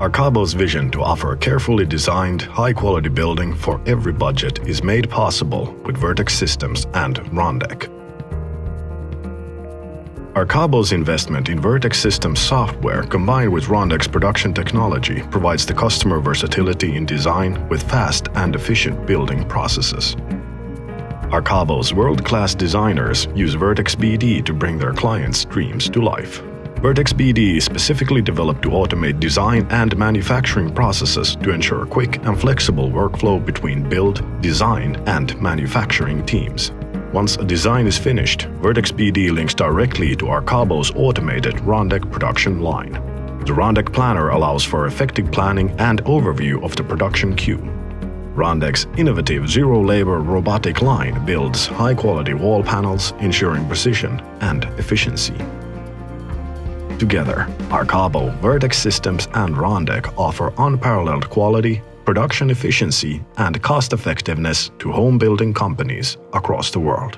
Arcabo's vision to offer a carefully designed, high-quality building for every budget is made possible with Vertex systems and Randek. Arcabo's investment in Vertex systems software combined with Randek's production technology provides the customer versatility in design with fast and efficient building processes. Arcabo's world-class designers use Vertex BD to bring their clients' dreams to life. Vertex BD is specifically developed to automate design and manufacturing processes to ensure quick and flexible workflow between build, design, and manufacturing teams. Once a design is finished, Vertex BD links directly to Arcabo's automated Randek production line. The Randek Planner allows for effective planning and overview of the production queue. Randek's innovative zero-labor robotic line builds high-quality wall panels, ensuring precision and efficiency. Together, Arcabo, Vertex Systems and Randek offer unparalleled quality, production efficiency and cost-effectiveness to home building companies across the world.